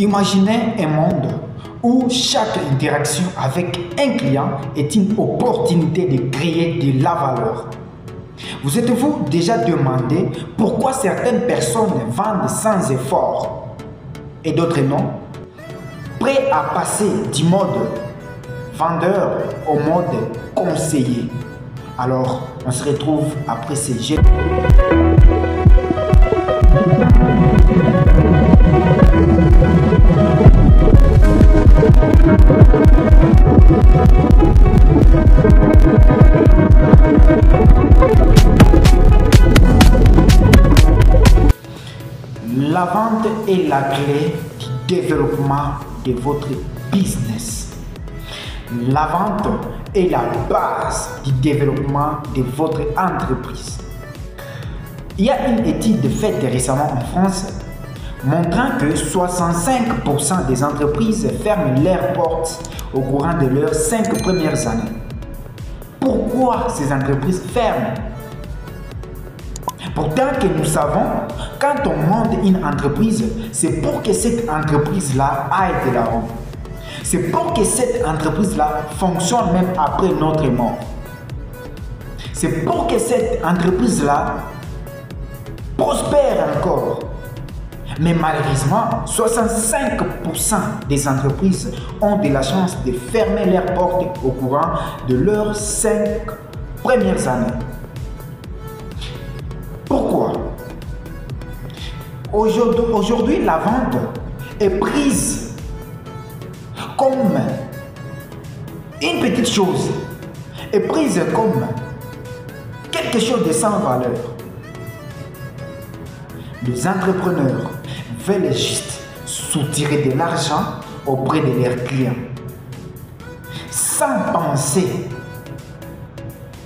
Imaginez un monde où chaque interaction avec un client est une opportunité de créer de la valeur. Vous êtes-vous déjà demandé pourquoi certaines personnes vendent sans effort et d'autres non? Prêts à passer du mode vendeur au mode conseiller. Alors, on se retrouve après ces jeux. La vente est la clé du développement de votre business. La vente est la base du développement de votre entreprise. Il y a une étude faite récemment en France montrant que 65% des entreprises ferment leurs portes au courant de leurs 5 premières années. Pourquoi ces entreprises ferment? Pourtant que nous savons, quand on monte une entreprise, c'est pour que cette entreprise-là aille de l'avant. C'est pour que cette entreprise-là fonctionne même après notre mort. C'est pour que cette entreprise-là prospère encore. Mais malheureusement, 65% des entreprises ont de la chance de fermer leurs portes au courant de leurs 5 premières années. Pourquoi? Aujourd'hui, la vente est prise comme une petite chose, est prise comme quelque chose de sans valeur. Les entrepreneurs veulent juste soutirer de l'argent auprès de leurs clients, sans penser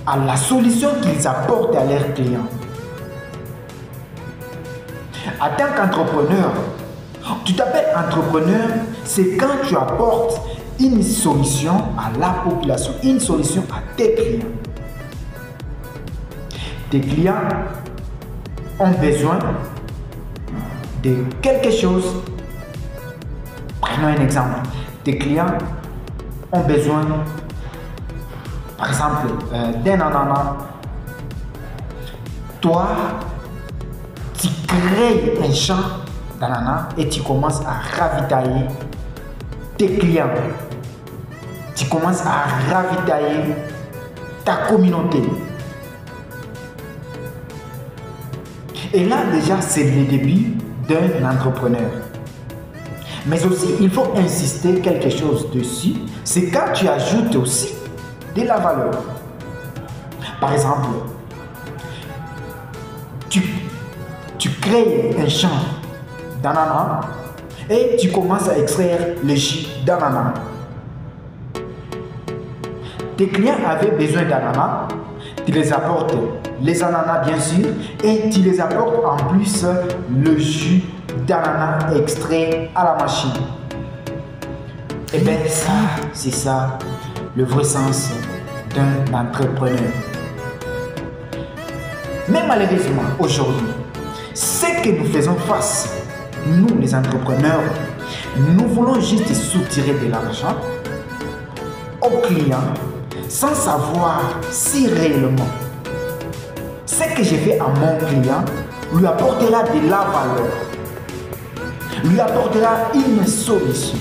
à la solution qu'ils apportent à leurs clients. En tant qu'entrepreneur, tu t'appelles entrepreneur, c'est quand tu apportes une solution à la population, une solution à tes clients. Tes clients ont besoin de quelque chose. Prenons un exemple. Tes clients ont besoin, par exemple, d'un ananas. Toi, tu crées un champ d'ananas et tu commences à ravitailler tes clients. Tu commences à ravitailler ta communauté. Et là, déjà, c'est le début d'un entrepreneur. Mais aussi, il faut insister quelque chose dessus, c'est quand tu ajoutes aussi de la valeur. Par exemple, tu crées un champ d'ananas et tu commences à extraire le jus d'ananas. Tes clients avaient besoin d'ananas, tu les apportes les ananas bien sûr et tu les apportes en plus le jus d'ananas extrait à la machine. Et bien ça, c'est ça le vrai sens d'un entrepreneur. Mais malheureusement aujourd'hui, ce que nous faisons face, nous les entrepreneurs, nous voulons juste soutirer de l'argent aux clients sans savoir si réellement ce que je fais à mon client lui apportera de la valeur, lui apportera une solution.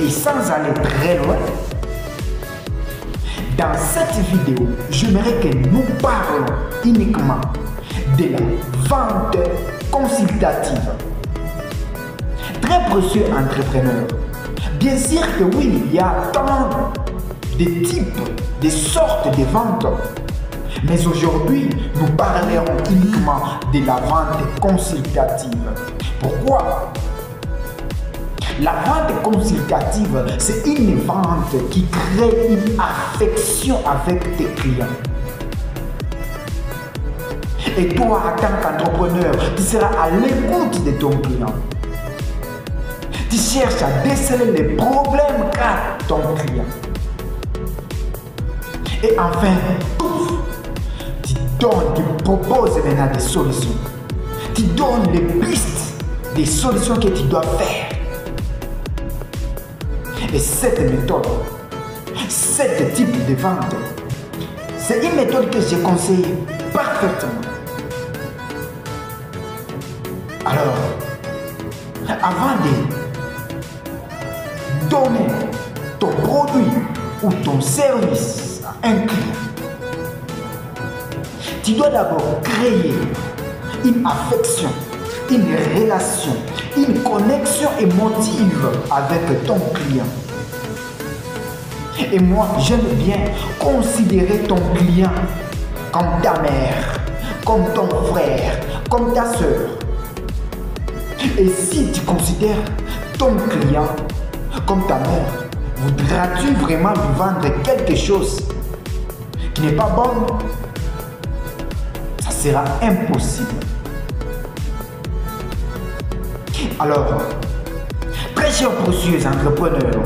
Et sans aller très loin, dans cette vidéo, j'aimerais que nous parlons uniquement de la vente consultative. Très précieux entrepreneur. Bien sûr que oui, il y a tant de types, de sortes de ventes. Mais aujourd'hui, nous parlerons uniquement de la vente consultative. Pourquoi? La vente consultative, c'est une vente qui crée une affection avec tes clients. Et toi, en tant qu'entrepreneur, tu seras à l'écoute de ton client. Tu cherches à déceler les problèmes qu'a ton client. Et enfin, tu proposes maintenant des solutions. Tu donnes les pistes des solutions que tu dois faire. Et cette méthode, cet type de vente, c'est une méthode que j'ai conseillée parfaitement. Alors, avant de donner ton produit ou ton service à un client, tu dois d'abord créer une affection, une relation, une connexion émotive avec ton client. Et moi, j'aime bien considérer ton client comme ta mère, comme ton frère, comme ta soeur. Et si tu considères ton client comme ta mère, voudras-tu vraiment lui vendre quelque chose qui n'est pas bon? Ça sera impossible. Alors, très chers précieux entrepreneurs,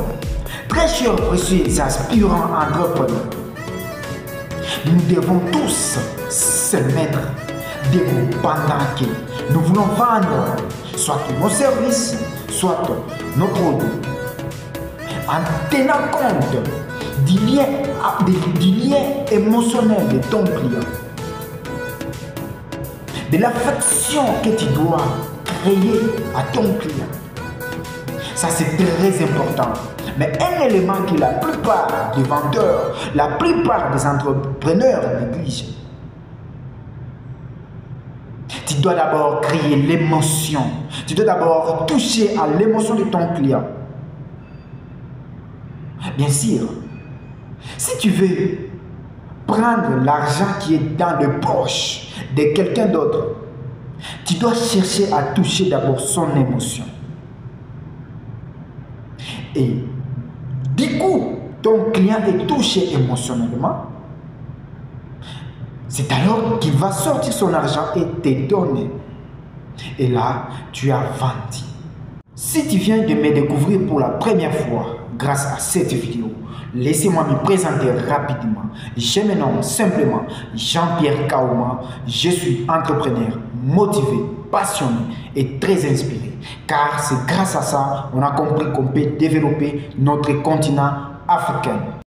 très chers précieux aspirants entrepreneurs, nous devons tous se mettre debout pendant que nous voulons vendre soit nos services, soit nos produits, en tenant compte du lien émotionnel de ton client, de l'affection que tu dois créer à ton client. Ça, c'est très important. Mais un élément que la plupart des vendeurs, la plupart des entrepreneurs négligent. Tu dois d'abord créer l'émotion. Tu dois d'abord toucher à l'émotion de ton client. Bien sûr, si tu veux prendre l'argent qui est dans les poches de quelqu'un d'autre, tu dois chercher à toucher d'abord son émotion. Et du coup, ton client est touché émotionnellement. C'est alors qu'il va sortir son argent et te donner. Et là, tu as vendu. Si tu viens de me découvrir pour la première fois grâce à cette vidéo, laissez-moi me présenter rapidement. Je me nomme simplement Jean-Pierre Kaouma. Je suis entrepreneur motivé, passionné et très inspiré. Car c'est grâce à ça qu'on a compris qu'on peut développer notre continent africain.